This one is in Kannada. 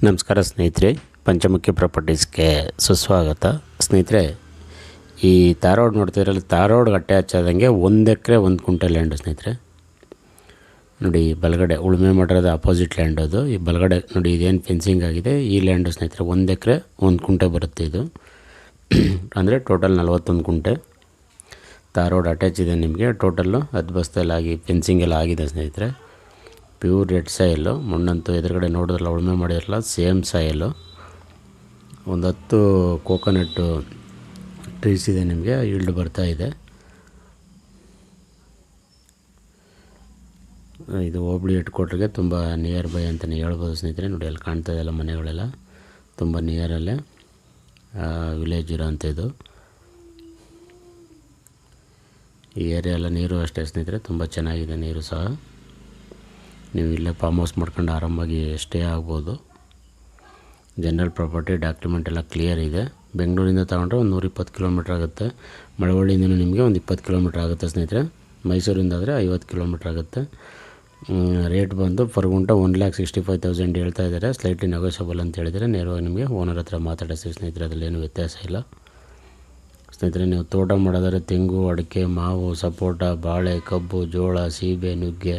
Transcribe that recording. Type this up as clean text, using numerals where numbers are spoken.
ನಮಸ್ಕಾರ ಸ್ನೇಹಿತರೆ, ಪಂಚಮುಖಿ ಪ್ರಾಪರ್ಟೀಸ್ಗೆ ಸುಸ್ವಾಗತ. ಸ್ನೇಹಿತರೆ, ಈ ತಾರೋಡ್ ನೋಡ್ತಿದ್ರಲ್ಲಿ ತಾರೋಡ್ ಗಟ್ಟೆ ಹಚ್ಚೋದಂಗೆ 1 ಎಕರೆ 1 ಕುಂಟೆ ಲ್ಯಾಂಡು ಸ್ನೇಹಿತರೆ. ನೋಡಿ, ಬಲಗಡೆ ಉಳುಮೆ ಮಾಡಿರೋದು ಆಪೋಸಿಟ್ ಲ್ಯಾಂಡ್ ಅದು. ಈ ಬಲಗಡೆ ನೋಡಿ, ಇದೇನು ಫೆನ್ಸಿಂಗ್ ಆಗಿದೆ ಈ ಲ್ಯಾಂಡು ಸ್ನೇಹಿತರೆ. 1 ಎಕರೆ 1 ಕುಂಟೆ ಬರುತ್ತೆ ಇದು. ಅಂದರೆ ಟೋಟಲ್ 41 ಕುಂಟೆ ತಾರೋಡ್ ಅಟ್ಯಾಚ್ ಇದೆ ನಿಮಗೆ. ಟೋಟಲ್ಲು 10 ಬಸ್ತಲ್ಲಾಗಿ ಫೆನ್ಸಿಂಗ್ ಎಲ್ಲ ಆಗಿದೆ ಸ್ನೇಹಿತರೆ. ಪ್ಯೂರ್ ರೆಡ್ ಸಾಯಿಲು, ಮಣ್ಣಂತೂ ಎದುರುಗಡೆ ನೋಡಿದ್ರಲ್ಲ ಉಳುಮೆ ಮಾಡಿರಲ್ಲ, ಸೇಮ್ ಸಾಯಿಲು. ಒಂದು 10 ಕೋಕೋನಟ್ಟು ಟ್ರೀಸ್ ಇದೆ ನಿಮಗೆ, ಈಲ್ಡ್ ಬರ್ತಾ ಇದೆ. ಇದು ಹೋಬಳಿ ಹೆಡ್ಕ್ವಾರ್ಟ್ರಿಗೆ ತುಂಬ ನಿಯರ್ ಬೈ ಅಂತಲೇ ಹೇಳ್ಬೋದು ಸ್ನೇಹಿತರೆ. ನೋಡಿ, ಅಲ್ಲಿ ಕಾಣ್ತಾ ಇದೆಲ್ಲ ಮನೆಗಳೆಲ್ಲ ತುಂಬ ನಿಯರಲ್ಲೇ ವಿಲೇಜ್ ಇರೋ ಅಂಥದ್ದು. ಈ ಏರಿಯಾ ಎಲ್ಲ ನೀರು ಅಷ್ಟೇ ಸ್ನೇಹಿತರೆ, ತುಂಬ ಚೆನ್ನಾಗಿದೆ ನೀರು ಸಹ. ನೀವು ಇಲ್ಲೇ ಫಾರ್ಮ್ ಹೌಸ್ ಮಾಡ್ಕೊಂಡು ಆರಾಮಾಗಿ ಸ್ಟೇ ಆಗ್ಬೋದು. ಜನರಲ್ ಪ್ರಾಪರ್ಟಿ ಡಾಕ್ಯುಮೆಂಟ್ ಎಲ್ಲ ಕ್ಲಿಯರ್ ಇದೆ. ಬೆಂಗಳೂರಿಂದ ತಗೊಂಡ್ರೆ ಒಂದು 120 ಕಿಲೋಮೀಟ್ರ್ ಆಗುತ್ತೆ. ಮಳವಳ್ಳಿಯಿಂದ ನಿಮಗೆ ಒಂದು 20 ಕಿಲೋಮೀಟ್ರ್ ಆಗುತ್ತೆ ಸ್ನೇಹಿತರೆ. ಮೈಸೂರಿಂದ ಆದರೆ 50 ಕಿಲೋಮೀಟ್ರ್ ಆಗುತ್ತೆ. ರೇಟ್ ಬಂದು ಪರ್ ಗುಂಟ 1,65,000 ಹೇಳ್ತಾ ಇದ್ದಾರೆ. ಸ್ಲೈಟ್ಲಿ ನೆಗೋಷಿಯಬಲ್ ಅಂತ ಹೇಳಿದರೆ ನೇರವಾಗಿ ನಿಮಗೆ ಓನರ್ ಹತ್ರ ಮಾತಾಡಿಸ್ತೀವಿ ಸ್ನೇಹಿತರೆ. ಅದರಲ್ಲೇನು ವ್ಯತ್ಯಾಸ ಇಲ್ಲ ಸ್ನೇಹಿತರೆ. ನೀವು ತೋಟ ಮಾಡೋದಾದ್ರೆ ತೆಂಗು, ಅಡಿಕೆ, ಮಾವು, ಸಪೋಟ, ಬಾಳೆ, ಕಬ್ಬು, ಜೋಳ, ಸೀಬೆ, ನುಗ್ಗೆ